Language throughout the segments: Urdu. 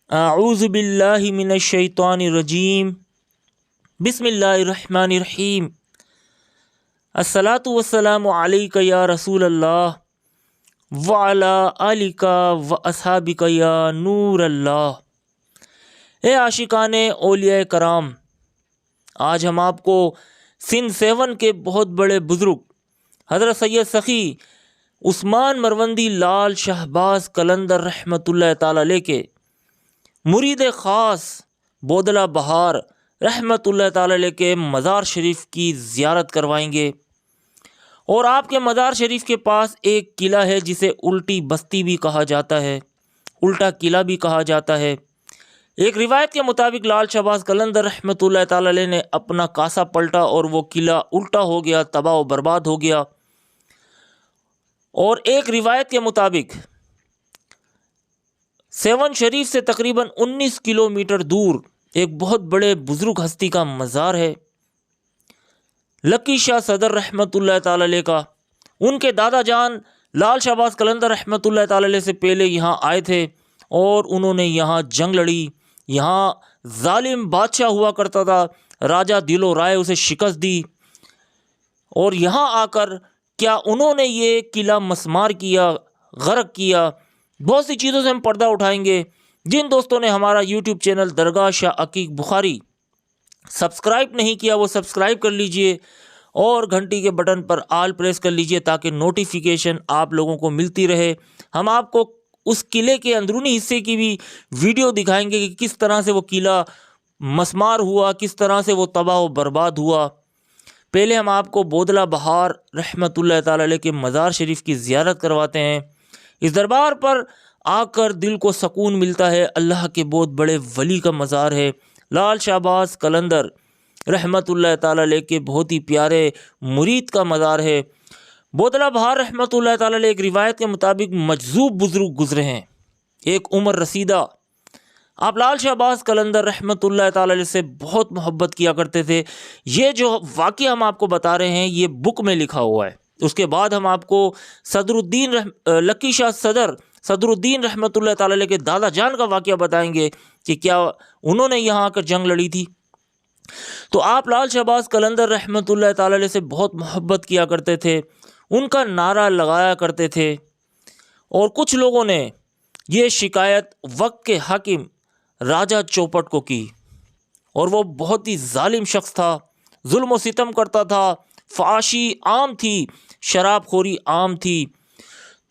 اعوذ باللہ من الشیطان الرجیم بسم اللہ الرحمن الرحیم الصلاۃ والسلام علیک یا رسول اللہ وعلی آلک و اصحابک یا نور اللہ۔ اے عاشقان اولیاء کرام، آج ہم آپ کو سن 7 کے بہت بڑے بزرگ حضرت سید سخی عثمان مروندی لال شہباز قلندر رحمۃ اللہ تعالی علیہ کے مرید خاص بودلہ بہار رحمۃ اللہ تعالی علیہ کے مزار شریف کی زیارت کروائیں گے۔ اور آپ کے مزار شریف کے پاس ایک قلعہ ہے جسے الٹی بستی بھی کہا جاتا ہے، الٹا قلعہ بھی کہا جاتا ہے۔ ایک روایت کے مطابق لال شہباز قلندر رحمۃ اللہ تعالی علیہ نے اپنا کاسا پلٹا اور وہ قلعہ الٹا ہو گیا، تباہ و برباد ہو گیا۔ اور ایک روایت کے مطابق 7 شریف سے تقریباً 19 کلومیٹر دور ایک بہت بڑے بزرگ ہستی کا مزار ہے، لکی شاہ صدر رحمۃ اللہ تعالی علیہ کا۔ ان کے دادا جان لال شہباز قلندر رحمۃ اللہ تعالی علیہ سے پہلے یہاں آئے تھے اور انہوں نے یہاں جنگ لڑی۔ یہاں ظالم بادشاہ ہوا کرتا تھا، راجہ دل و رائے اسے شکست دی، اور یہاں آ کر کیا انہوں نے یہ قلعہ مسمار کیا، غرق کیا۔ بہت سی چیزوں سے ہم پردہ اٹھائیں گے۔ جن دوستوں نے ہمارا یوٹیوب چینل درگاہ شاہ عقیق بخاری سبسکرائب نہیں کیا وہ سبسکرائب کر لیجئے اور گھنٹی کے بٹن پر آل پریس کر لیجئے تاکہ نوٹیفیکیشن آپ لوگوں کو ملتی رہے۔ ہم آپ کو اس قلعے کے اندرونی حصے کی بھی ویڈیو دکھائیں گے کہ کس طرح سے وہ قلعہ مسمار ہوا، کس طرح سے وہ تباہ و برباد ہوا۔ پہلے ہم آپ کو بودلہ بہار رحمۃ اللہ تعالی علیہ کے مزار شریف کی زیارت کرواتے ہیں۔ اس دربار پر آ کر دل کو سکون ملتا ہے۔ اللہ کے بہت بڑے ولی کا مزار ہے، لال شہباز قلندر رحمۃ اللہ تعالی علیہ کے بہت ہی پیارے مرید کا مزار ہے۔ بودلہ بہار رحمۃ اللہ تعالی علیہ ایک روایت کے مطابق مجذوب بزرگ گزرے ہیں، ایک عمر رسیدہ۔ آپ لال شہباز قلندر رحمۃ اللہ تعالی علیہ سے بہت محبت کیا کرتے تھے۔ یہ جو واقعہ ہم آپ کو بتا رہے ہیں یہ بک میں لکھا ہوا ہے۔ اس کے بعد ہم آپ کو لکی شاہ صدر الدین رحمۃ اللہ تعالی علیہ کے دادا جان کا واقعہ بتائیں گے کہ کیا انہوں نے یہاں آ کر جنگ لڑی تھی۔ تو آپ لال شہباز قلندر رحمۃ اللہ تعالی علیہ سے بہت محبت کیا کرتے تھے، ان کا نعرہ لگایا کرتے تھے۔ اور کچھ لوگوں نے یہ شکایت وقت کے حاکم راجہ چوپٹ کو کی، اور وہ بہت ہی ظالم شخص تھا، ظلم و ستم کرتا تھا، فحاشی عام تھی، شراب خوری عام تھی۔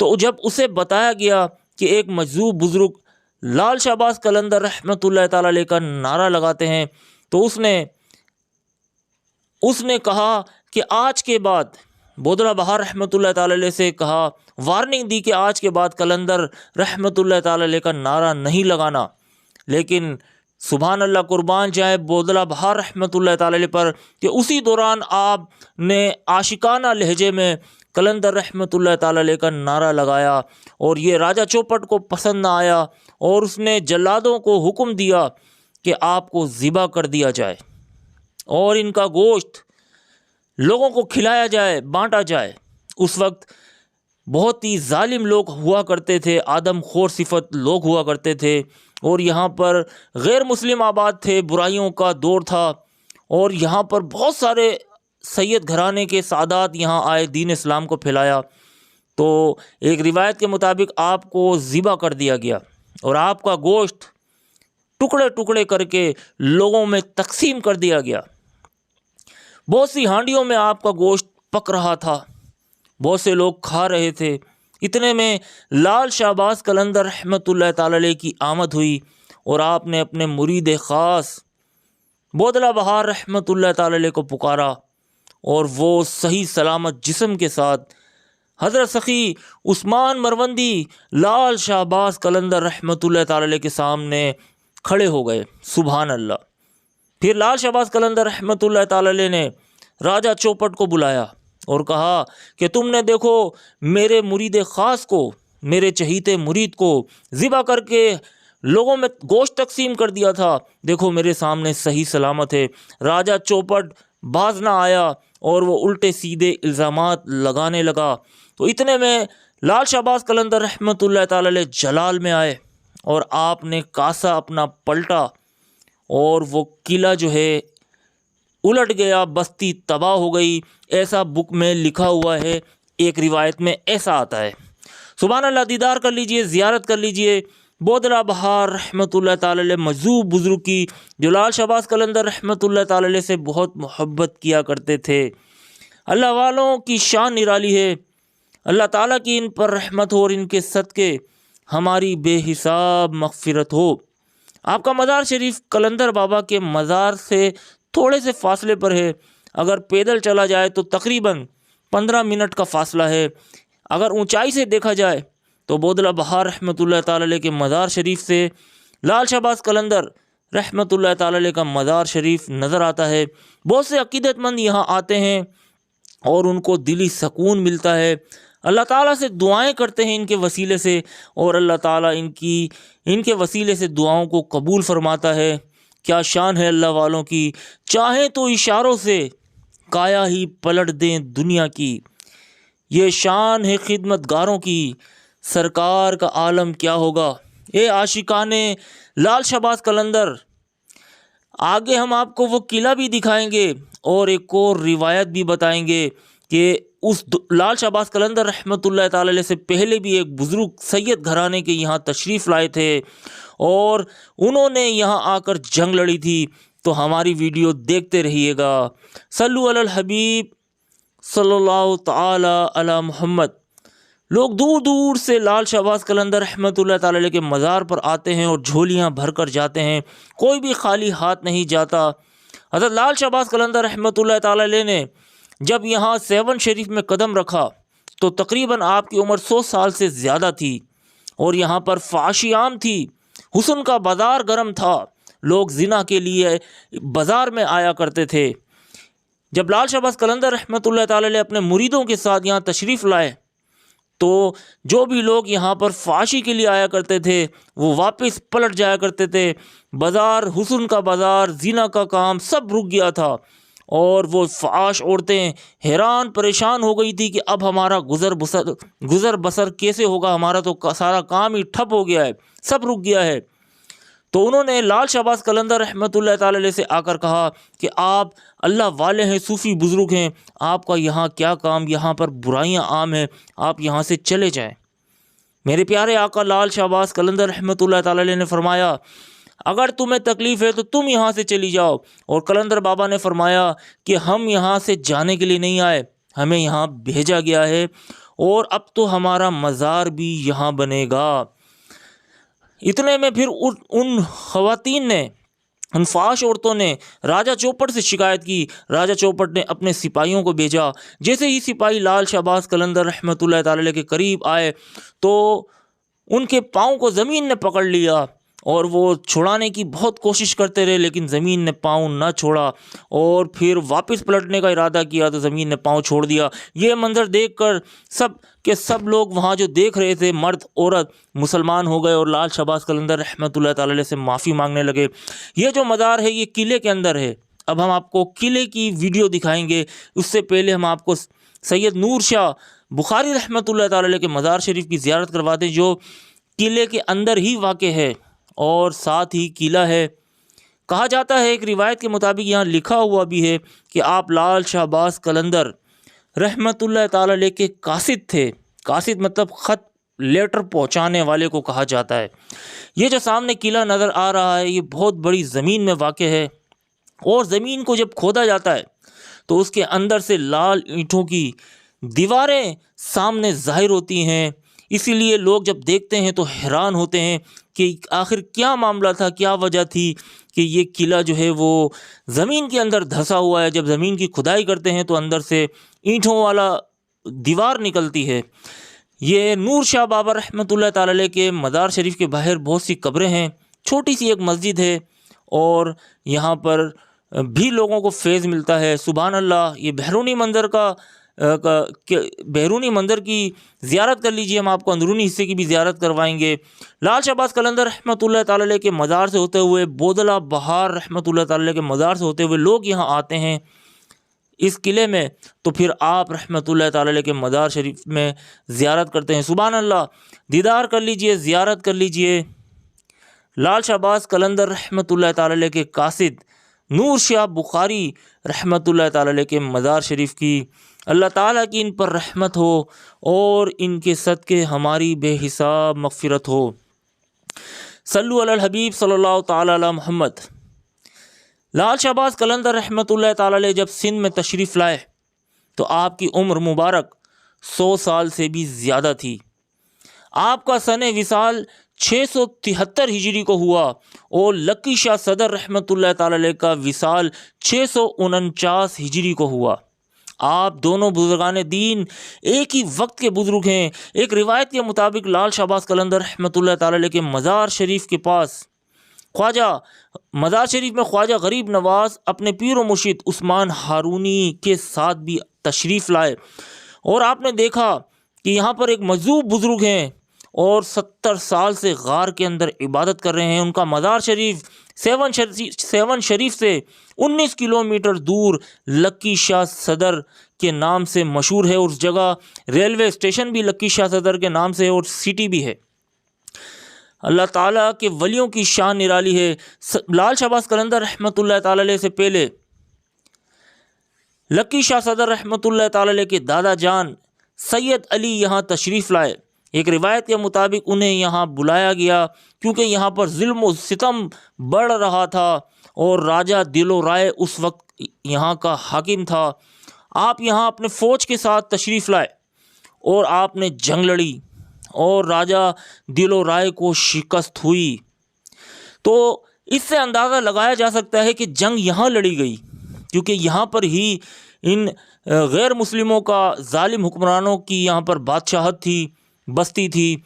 تو جب اسے بتایا گیا کہ ایک مجذوب بزرگ لال شہباز قلندر رحمۃ اللہ تعالی علیہ کا نعرہ لگاتے ہیں تو اس نے کہا کہ آج کے بعد بودلہ بہار رحمۃ اللہ تعالی علیہ سے کہا، وارننگ دی کہ آج کے بعد قلندر رحمۃ اللہ تعالی علیہ کا نعرہ نہیں لگانا۔ لیکن سبحان اللہ، قربان جائے بودلہ بہار رحمۃ اللہ تعالی علیہ پر کہ اسی دوران آپ نے عاشقانہ لہجے میں قلندر رحمۃ اللہ تعالی علیہ کا نعرہ لگایا، اور یہ راجہ چوپٹ کو پسند نہ آیا، اور اس نے جلادوں کو حکم دیا کہ آپ کو ذبح کر دیا جائے اور ان کا گوشت لوگوں کو کھلایا جائے، بانٹا جائے۔ اس وقت بہت ہی ظالم لوگ ہوا کرتے تھے، آدم خور صفت لوگ ہوا کرتے تھے، اور یہاں پر غیر مسلم آباد تھے، برائیوں کا دور تھا، اور یہاں پر بہت سارے سید گھرانے کے سادات یہاں آئے، دین اسلام کو پھیلایا۔ تو ایک روایت کے مطابق آپ کو ذبح کر دیا گیا اور آپ کا گوشت ٹکڑے ٹکڑے کر کے لوگوں میں تقسیم کر دیا گیا۔ بہت سی ہانڈیوں میں آپ کا گوشت پک رہا تھا، بہت سے لوگ کھا رہے تھے۔ اتنے میں لال شہباز قلندر رحمۃ اللہ تعالی علیہ کی آمد ہوئی، اور آپ نے اپنے مرید خاص بودلہ بہار رحمۃ اللہ تعالی علیہ کو پکارا، اور وہ صحیح سلامت جسم کے ساتھ حضرت سخی عثمان مروندی لال شہباز قلندر رحمۃ اللہ تعالی علیہ کے سامنے کھڑے ہو گئے۔ سبحان اللہ۔ پھر لال شہباز قلندر رحمۃ اللہ تعالی علیہ نے راجہ چوپٹ کو بلایا اور کہا کہ تم نے دیکھو میرے مرید خاص کو، میرے چہیتے مرید کو ذبح کر کے لوگوں میں گوشت تقسیم کر دیا تھا، دیکھو میرے سامنے صحیح سلامت ہے۔ راجہ چوپٹ باز نہ آیا اور وہ الٹے سیدھے الزامات لگانے لگا۔ تو اتنے میں لال شہباز قلندر رحمۃ اللہ تعالی علیہ جلال میں آئے اور آپ نے کاسا اپنا پلٹا اور وہ قلعہ جو ہے الٹ گیا، بستی تباہ ہو گئی، ایسا بک میں لکھا ہوا ہے، ایک روایت میں ایسا آتا ہے۔ سبحان اللہ، دیدار کر لیجئے، زیارت کر لیجئے بودلہ بہار رحمۃ اللہ تعالی علیہ مجذوب بزرگ کی، جو لال شہباز قلندر رحمۃ اللہ تعالی علیہ سے بہت محبت کیا کرتے تھے۔ اللہ والوں کی شان نرالی ہے، اللہ تعالیٰ کی ان پر رحمت ہو اور ان کے صدقے ہماری بے حساب مغفرت ہو۔ آپ کا مزار شریف قلندر بابا کے مزار سے تھوڑے سے فاصلے پر ہے، اگر پیدل چلا جائے تو تقریباً 15 منٹ کا فاصلہ ہے۔ اگر اونچائی سے دیکھا جائے تو بودلہ بہار رحمۃ اللہ تعالی علیہ کے مزار شریف سے لال شہباز قلندر رحمۃ اللہ تعالی علیہ کا مزار شریف نظر آتا ہے۔ بہت سے عقیدت مند یہاں آتے ہیں اور ان کو دلی سکون ملتا ہے، اللہ تعالیٰ سے دعائیں کرتے ہیں ان کے وسیلے سے، اور اللہ تعالیٰ ان کے وسیلے سے دعاؤں کو قبول فرماتا ہے۔ کیا شان ہے اللہ والوں کی، چاہیں تو اشاروں سے کایا ہی پلٹ دیں دنیا کی، یہ شان ہے خدمت گاروں کی، سرکار کا عالم کیا ہوگا۔ اے عاشقان لال شہباز قلندر، آگے ہم آپ کو وہ قلعہ بھی دکھائیں گے اور ایک اور روایت بھی بتائیں گے کہ اس لال شہباز قلندر رحمۃ اللہ تعالی علیہ سے پہلے بھی ایک بزرگ سید گھرانے کے یہاں تشریف لائے تھے اور انہوں نے یہاں آ کر جنگ لڑی تھی۔ تو ہماری ویڈیو دیکھتے رہیے گا۔ صلو علی الحبیب صلی اللہ تعالی علی محمد۔ لوگ دور دور سے لال شہباز قلندر رحمۃ اللہ تعالی علیہ کے مزار پر آتے ہیں اور جھولیاں بھر کر جاتے ہیں، کوئی بھی خالی ہاتھ نہیں جاتا۔ حضرت لال شہباز قلندر رحمۃ اللہ تعالی علیہ نے جب یہاں 7 شریف میں قدم رکھا تو تقریباً آپ کی عمر 100 سال سے زیادہ تھی، اور یہاں پر فحاشی عام تھی، حسن کا بازار گرم تھا، لوگ زنا کے لیے بازار میں آیا کرتے تھے۔ جب لال شہباز قلندر رحمۃ اللہ تعالی علیہ اپنے مریدوں کے ساتھ یہاں تشریف لائے تو جو بھی لوگ یہاں پر فحاشی کے لیے آیا کرتے تھے وہ واپس پلٹ جایا کرتے تھے، بازار، حسن کا بازار، زنا کا کام سب رک گیا تھا، اور وہ فحاش عورتیں حیران پریشان ہو گئی تھی کہ اب ہمارا گزر بسر کیسے ہوگا، ہمارا تو سارا کام ہی ٹھپ ہو گیا ہے، سب رک گیا ہے۔ تو انہوں نے لال شہباز قلندر رحمۃ اللہ تعالی علیہ سے آ کر کہا کہ آپ اللہ والے ہیں، صوفی بزرگ ہیں، آپ کا یہاں کیا کام، یہاں پر برائیاں عام ہیں، آپ یہاں سے چلے جائیں۔ میرے پیارے آقا لال شہباز قلندر رحمۃ اللہ تعالی علیہ نے فرمایا اگر تمہیں تکلیف ہے تو تم یہاں سے چلی جاؤ، اور قلندر بابا نے فرمایا کہ ہم یہاں سے جانے کے لیے نہیں آئے، ہمیں یہاں بھیجا گیا ہے، اور اب تو ہمارا مزار بھی یہاں بنے گا۔ اتنے میں پھر ان خواتین نے، ان فحش عورتوں نے راجہ چوپٹ سے شکایت کی۔ راجہ چوپٹ نے اپنے سپاہیوں کو بھیجا، جیسے ہی سپاہی لال شہباز قلندر رحمۃ اللہ تعالی علیہ کے قریب آئے تو ان کے پاؤں کو زمین نے پکڑ لیا، اور وہ چھڑانے کی بہت کوشش کرتے رہے لیکن زمین نے پاؤں نہ چھوڑا، اور پھر واپس پلٹنے کا ارادہ کیا تو زمین نے پاؤں چھوڑ دیا۔ یہ منظر دیکھ کر سب لوگ وہاں جو دیکھ رہے تھے، مرد عورت، مسلمان ہو گئے اور لال شہباز قلندر رحمۃ اللہ تعالی علیہ سے معافی مانگنے لگے۔ یہ جو مزار ہے یہ قلعے کے اندر ہے، اب ہم آپ کو قلعے کی ویڈیو دکھائیں گے، اس سے پہلے ہم آپ کو سید نور شاہ بخاری رحمۃ اللہ تعالی علیہ کے مزار شریف کی زیارت کرواتے ہیں، جو قلعے کے اندر ہی واقع ہے اور ساتھ ہی قلعہ ہے۔ کہا جاتا ہے، ایک روایت کے مطابق یہاں لکھا ہوا بھی ہے کہ آپ لال شہباز قلندر رحمۃ اللہ تعالی علیہ کے قاصد تھے۔ قاصد مطلب خط لیٹر پہنچانے والے کو کہا جاتا ہے۔ یہ جو سامنے قلعہ نظر آ رہا ہے یہ بہت بڑی زمین میں واقع ہے، اور زمین کو جب کھودا جاتا ہے تو اس کے اندر سے لال اینٹوں کی دیواریں سامنے ظاہر ہوتی ہیں، اسی لیے لوگ جب دیکھتے ہیں تو حیران ہوتے ہیں کہ آخر کیا معاملہ تھا، کیا وجہ تھی کہ یہ قلعہ جو ہے وہ زمین کے اندر دھسا ہوا ہے۔ جب زمین کی کھدائی کرتے ہیں تو اندر سے اینٹوں والا دیوار نکلتی ہے۔ یہ نور شاہ بابا رحمۃ اللہ تعالی علیہ کے مزار شریف کے باہر بہت سی قبریں ہیں، چھوٹی سی ایک مسجد ہے، اور یہاں پر بھی لوگوں کو فیض ملتا ہے۔ سبحان اللہ، یہ بیرونی منظر کی زیارت کر لیجئے، ہم آپ کو اندرونی حصے کی بھی زیارت کروائیں گے۔ لال شہباز قلندر رحمۃ اللہ تعالی علیہ کے مزار سے ہوتے ہوئے، بودلہ بہار رحمۃ اللہ تعالی علیہ کے مزار سے ہوتے ہوئے لوگ یہاں آتے ہیں اس قلعے میں، تو پھر آپ رحمۃ اللہ تعالی علیہ کے مزار شریف میں زیارت کرتے ہیں۔ سبحان اللہ، دیدار کر لیجئے، زیارت کر لیجئے۔ لال شہباز قلندر رحمۃ اللہ تعالی علیہ کے قاصد نور شاہ بخاری رحمۃ اللہ تعالی علیہ کے مزار شریف کی اللہ تعالیٰ کی ان پر رحمت ہو اور ان کے صدقے ہماری بے حساب مغفرت ہو۔ صلو علی الحبیب صلی اللہ تعالی علی محمد۔ لال شہباز قلندر رحمۃ اللہ تعالی علیہ جب سندھ میں تشریف لائے تو آپ کی عمر مبارک 100 سال سے بھی زیادہ تھی۔ آپ کا سن وصال 673 ہجری کو ہوا اور لکی شاہ صدر رحمۃ اللہ تعالی علیہ کا وصال 649 ہجری کو ہوا۔ آپ دونوں بزرگان دین ایک ہی وقت کے بزرگ ہیں۔ ایک روایت کے مطابق لال شہباز قلندر رحمۃ اللہ تعالی علیہ کے مزار شریف کے پاس مزار شریف میں خواجہ غریب نواز اپنے پیر و مرشد عثمان ہارونی کے ساتھ بھی تشریف لائے، اور آپ نے دیکھا کہ یہاں پر ایک مجذوب بزرگ ہیں اور 70 سال سے غار کے اندر عبادت کر رہے ہیں۔ ان کا مزار شریف سیون شریف سے 19 کلومیٹر دور لکی شاہ صدر کے نام سے مشہور ہے، اور اس جگہ ریلوے اسٹیشن بھی لکی شاہ صدر کے نام سے ہے اور سٹی بھی ہے۔ اللہ تعالیٰ کے ولیوں کی شان نرالی ہے۔ لال شہباز قلندر رحمۃ اللہ تعالی علیہ سے پہلے لکی شاہ صدر رحمۃ اللہ تعالی علیہ کے دادا جان سید علی یہاں تشریف لائے۔ ایک روایت کے مطابق انہیں یہاں بلایا گیا کیونکہ یہاں پر ظلم و ستم بڑھ رہا تھا اور راجہ دل و رائے اس وقت یہاں کا حاکم تھا۔ آپ یہاں اپنے فوج کے ساتھ تشریف لائے اور آپ نے جنگ لڑی اور راجہ دل و رائے کو شکست ہوئی۔ تو اس سے اندازہ لگایا جا سکتا ہے کہ جنگ یہاں لڑی گئی کیونکہ یہاں پر ہی ان غیر مسلموں کا ظالم حکمرانوں کی یہاں پر بادشاہت تھی، بستی تھی۔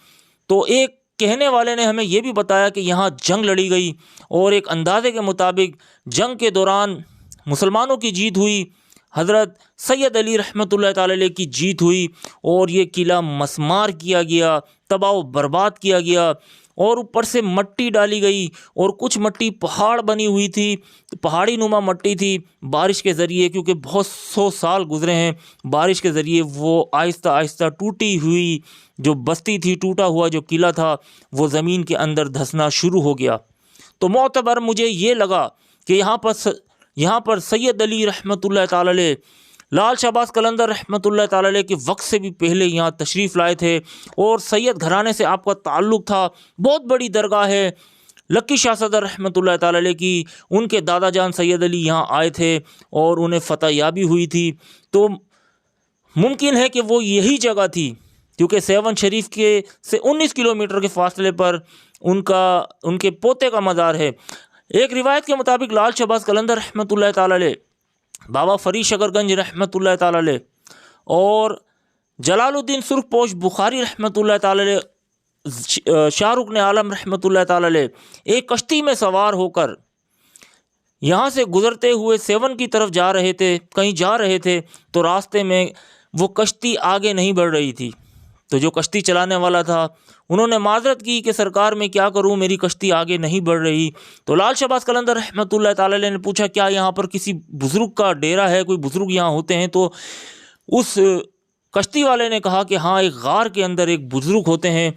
تو ایک کہنے والے نے ہمیں یہ بھی بتایا کہ یہاں جنگ لڑی گئی، اور ایک اندازے کے مطابق جنگ کے دوران مسلمانوں کی جیت ہوئی، حضرت سید علی رحمۃ اللہ تعالی علیہ کی جیت ہوئی، اور یہ قلعہ مسمار کیا گیا، تباہ و برباد کیا گیا، اور اوپر سے مٹی ڈالی گئی، اور کچھ مٹی پہاڑ بنی ہوئی تھی، پہاڑی نما مٹی تھی۔ بارش کے ذریعے، کیونکہ بہت 100 سال گزرے ہیں، بارش کے ذریعے وہ آہستہ آہستہ ٹوٹی ہوئی جو بستی تھی، ٹوٹا ہوا جو قلعہ تھا، وہ زمین کے اندر دھسنا شروع ہو گیا۔ تو معتبر مجھے یہ لگا کہ یہاں پر سید علی رحمۃ اللہ تعالی علیہ لال شہباز قلندر رحمۃ اللہ تعالی علیہ کے وقت سے بھی پہلے یہاں تشریف لائے تھے، اور سید گھرانے سے آپ کا تعلق تھا۔ بہت بڑی درگاہ ہے لکی شاہ صدر رحمۃ اللہ تعالی علیہ کی، ان کے دادا جان سید علی یہاں آئے تھے اور انہیں فتح یابی ہوئی تھی۔ تو ممکن ہے کہ وہ یہی جگہ تھی، کیونکہ سیون شریف سے 19 کلومیٹر کے فاصلے پر ان کے پوتے کا مزار ہے۔ ایک روایت کے مطابق لال شہباز قلندر رحمۃ اللہ تعالی علیہ، بابا فرید شکر گنج رحمۃ اللہ تعالی علیہ، اور جلال الدین سرخ پوش بخاری رحمۃ اللہ تعالی علیہ، شاہ رکن عالم رحمۃ اللہ تعالی علیہ ایک کشتی میں سوار ہو کر یہاں سے گزرتے ہوئے سیون کی طرف کہیں جا رہے تھے، تو راستے میں وہ کشتی آگے نہیں بڑھ رہی تھی۔ تو جو کشتی چلانے والا تھا انہوں نے معذرت کی کہ سرکار میں کیا کروں، میری کشتی آگے نہیں بڑھ رہی۔ تو لال شہباز قلندر رحمۃ اللہ تعالی علیہ نے پوچھا کیا یہاں پر کسی بزرگ کا ڈیرا ہے، کوئی بزرگ یہاں ہوتے ہیں؟ تو اس کشتی والے نے کہا کہ ہاں، ایک غار کے اندر ایک بزرگ ہوتے ہیں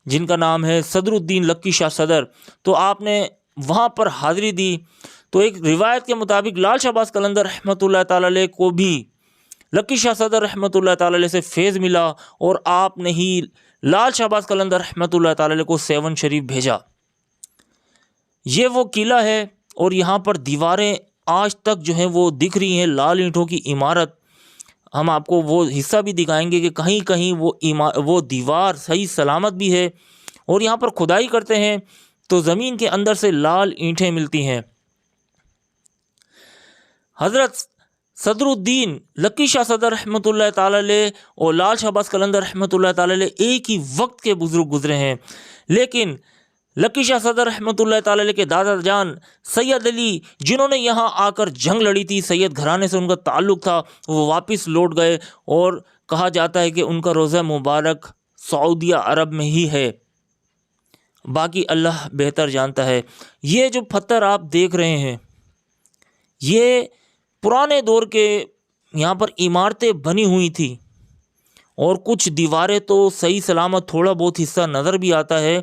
جن کا نام ہے صدر الدین لکی شاہ صدر۔ تو آپ نے وہاں پر حاضری دی۔ تو ایک روایت کے مطابق لال شہباز قلندر رحمۃ اللہ تعالی علیہ کو بھی لکی شاہ صدر رحمۃ اللہ تعالی علیہ سے فیض ملا، اور آپ نے ہی لال شہباز قلندر رحمۃ اللہ تعالی علیہ کو سیون شریف بھیجا۔ یہ وہ قلعہ ہے، اور یہاں پر دیواریں آج تک جو ہیں وہ دکھ رہی ہیں، لال اینٹوں کی عمارت۔ ہم آپ کو وہ حصہ بھی دکھائیں گے کہ کہیں کہیں وہ دیوار صحیح سلامت بھی ہے، اور یہاں پر کھدائی کرتے ہیں تو زمین کے اندر سے لال اینٹیں ملتی ہیں۔ حضرت صدر الدین لکی شاہ صدر رحمۃ اللہ تعالی علیہ اور لال شہباز قلندر رحمۃ اللہ تعالی علیہ ایک ہی وقت کے بزرگ گزرے ہیں، لیکن لکی شاہ صدر رحمۃ اللہ تعالی علیہ کے دادا جان سید علی، جنہوں نے یہاں آ کر جنگ لڑی تھی، سید گھرانے سے ان کا تعلق تھا، وہ واپس لوٹ گئے، اور کہا جاتا ہے کہ ان کا روضہ مبارک سعودیہ عرب میں ہی ہے، باقی اللہ بہتر جانتا ہے۔ یہ جو پتھر آپ دیکھ رہے ہیں، یہ پرانے دور کے یہاں پر عمارتیں بنی ہوئی تھی، اور کچھ دیواریں تو صحیح سلامت، تھوڑا بہت حصہ نظر بھی آتا ہے،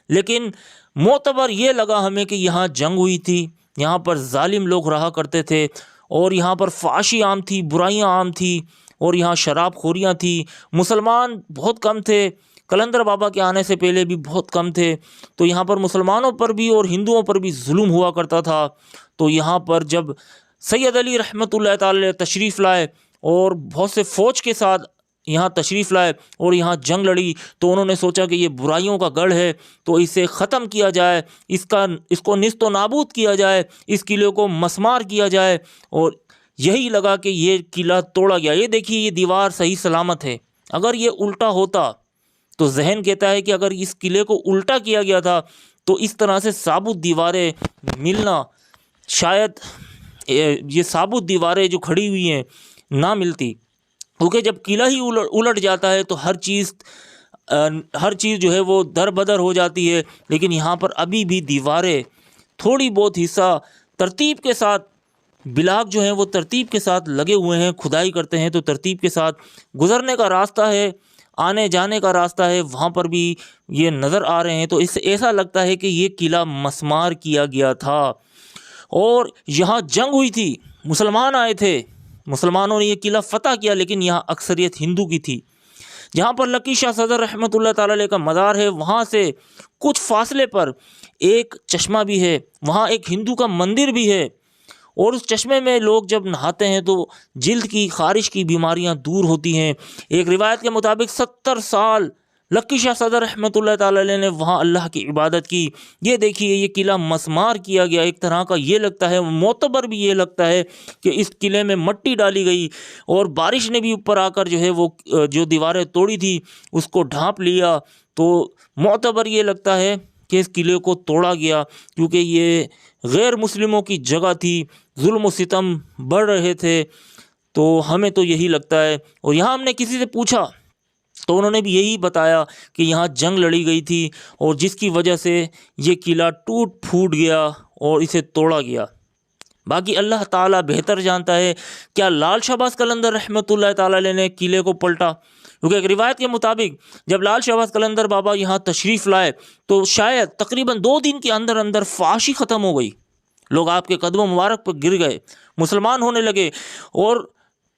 لیکن معتبر یہ لگا ہمیں کہ یہاں جنگ ہوئی تھی، یہاں پر ظالم لوگ رہا کرتے تھے، اور یہاں پر فحاشی عام تھی، برائیاں عام تھی، اور یہاں شراب خوریاں تھیں، مسلمان بہت کم تھے، قلندر بابا کے آنے سے پہلے بھی بہت کم تھے، تو یہاں پر مسلمانوں پر بھی اور ہندوؤں پر بھی ظلم ہوا کرتا تھا۔ تو یہاں پر جب سید علی رحمۃ اللہ تعالی تشریف لائے اور بہت سے فوج کے ساتھ یہاں تشریف لائے اور یہاں جنگ لڑی، تو انہوں نے سوچا کہ یہ برائیوں کا گڑھ ہے، تو اسے ختم کیا جائے، اس کو نیست و نابود کیا جائے، اس قلعے کو مسمار کیا جائے، اور یہی لگا کہ یہ قلعہ توڑا گیا۔ یہ دیکھیے یہ دیوار صحیح سلامت ہے، اگر یہ الٹا ہوتا تو ذہن کہتا ہے کہ اگر اس قلعے کو الٹا کیا گیا تھا تو اس طرح سے ثابت دیواریں ملنا شاید یہ ثابت دیواریں جو کھڑی ہوئی ہیں نہ ملتی، کیونکہ جب قلعہ ہی الٹ جاتا ہے تو ہر چیز جو ہے وہ در بدر ہو جاتی ہے، لیکن یہاں پر ابھی بھی دیواریں تھوڑی بہت حصہ ترتیب کے ساتھ، بلاک جو ہیں وہ ترتیب کے ساتھ لگے ہوئے ہیں، کھدائی کرتے ہیں تو ترتیب کے ساتھ گزرنے کا راستہ ہے، آنے جانے کا راستہ ہے، وہاں پر بھی یہ نظر آ رہے ہیں، تو اس سے ایسا لگتا ہے کہ یہ قلعہ مسمار کیا گیا تھا اور یہاں جنگ ہوئی تھی، مسلمان آئے تھے، مسلمانوں نے یہ قلعہ فتح کیا، لیکن یہاں اکثریت ہندو کی تھی۔ جہاں پر لکی شاہ صدر رحمۃ اللہ تعالی علیہ کا مزار ہے، وہاں سے کچھ فاصلے پر ایک چشمہ بھی ہے، وہاں ایک ہندو کا مندر بھی ہے، اور اس چشمے میں لوگ جب نہاتے ہیں تو جلد کی خارش کی بیماریاں دور ہوتی ہیں۔ ایک روایت کے مطابق 70 سال لکی شاہ صدر رحمۃ اللہ تعالی علیہ نے وہاں اللہ کی عبادت کی۔ یہ دیکھیے یہ قلعہ مسمار کیا گیا، ایک طرح کا یہ لگتا ہے، معتبر بھی یہ لگتا ہے کہ اس قلعے میں مٹی ڈالی گئی اور بارش نے بھی اوپر آ کر جو ہے وہ جو دیواریں توڑی تھی اس کو ڈھانپ لیا، تو معتبر یہ لگتا ہے کہ اس قلعے کو توڑا گیا، کیونکہ یہ غیر مسلموں کی جگہ تھی، ظلم و ستم بڑھ رہے تھے، تو ہمیں تو یہی لگتا ہے۔ اور یہاں ہم نے کسی سے پوچھا تو انہوں نے بھی یہی بتایا کہ یہاں جنگ لڑی گئی تھی اور جس کی وجہ سے یہ قلعہ ٹوٹ پھوٹ گیا اور اسے توڑا گیا۔ باقی اللہ تعالیٰ بہتر جانتا ہے کیا لال شہباز قلندر رحمۃ اللہ تعالی علیہ نے قلعے کو پلٹا، کیونکہ ایک روایت کے مطابق جب لال شہباز قلندر بابا یہاں تشریف لائے تو شاید تقریباً 2 دن کے اندر اندر فحاشی ختم ہو گئی، لوگ آپ کے قدم مبارک پر گر گئے، مسلمان ہونے لگے اور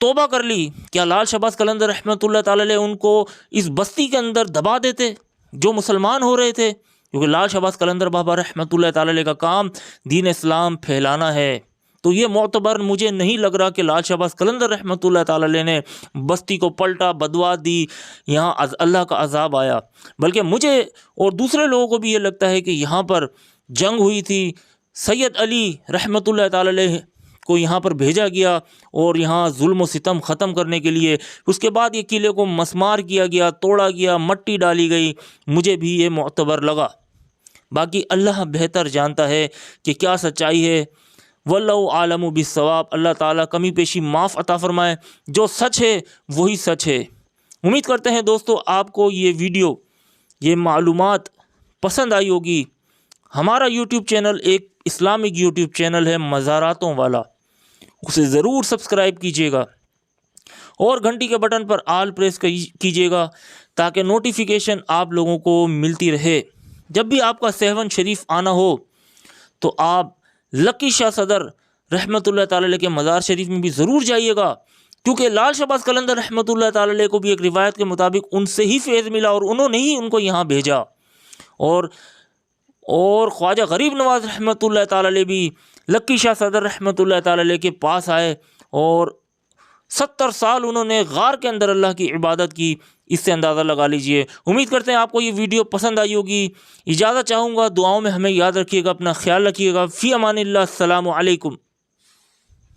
توبہ کر لی۔ کیا لال شہباز قلندر رحمۃ اللہ تعالی علیہ ان کو اس بستی کے اندر دبا دیتے جو مسلمان ہو رہے تھے؟ کیونکہ لال شہباز قلندر بابا رحمۃ اللہ تعالی علیہ کا کام دین اسلام پھیلانا ہے، تو یہ معتبر مجھے نہیں لگ رہا کہ لال شہباز قلندر رحمۃ اللہ تعالی علیہ نے بستی کو پلٹا، بدوا دی، یہاں اللہ کا عذاب آیا، بلکہ مجھے اور دوسرے لوگوں کو بھی یہ لگتا ہے کہ یہاں پر جنگ ہوئی تھی، سید علی رحمۃ اللہ تعالی علیہ کو یہاں پر بھیجا گیا اور یہاں ظلم و ستم ختم کرنے کے لیے، اس کے بعد یہ قلعے کو مسمار کیا گیا، توڑا گیا، مٹی ڈالی گئی، مجھے بھی یہ معتبر لگا۔ باقی اللہ بہتر جانتا ہے کہ کیا سچائی ہے، واللہ عالم بالصواب۔ اللہ تعالیٰ کمی پیشی معاف عطا فرمائے، جو سچ ہے وہی سچ ہے۔ امید کرتے ہیں دوستو آپ کو یہ ویڈیو، یہ معلومات پسند آئی ہوگی۔ ہمارا یوٹیوب چینل ایک اسلامک یوٹیوب چینل ہے مزاراتوں والا، اسے ضرور سبسکرائب کیجیے گا اور گھنٹی کے بٹن پر آل پریس کیجیے گا تاکہ نوٹیفیکیشن آپ لوگوں کو ملتی رہے۔ جب بھی آپ کا سیون شریف آنا ہو تو آپ لکی شاہ صدر رحمۃ اللہ تعالی علیہ کے مزار شریف میں بھی ضرور جائیے گا، کیونکہ لال شہباز قلندر رحمۃ اللہ تعالی علیہ کو بھی ایک روایت کے مطابق ان سے ہی فیض ملا اور انہوں نے ہی ان کو یہاں بھیجا، اور خواجہ غریب نواز رحمۃ اللہ تعالی علیہ بھی لکی شاہ صدر رحمۃ اللہ تعالی علیہ کے پاس آئے اور 70 سال انہوں نے غار کے اندر اللہ کی عبادت کی۔ اس سے اندازہ لگا لیجئے۔ امید کرتے ہیں آپ کو یہ ویڈیو پسند آئی ہوگی۔ اجازت چاہوں گا، دعاؤں میں ہمیں یاد رکھیے گا، اپنا خیال رکھیے گا۔ فی امان اللہ، السلام علیکم۔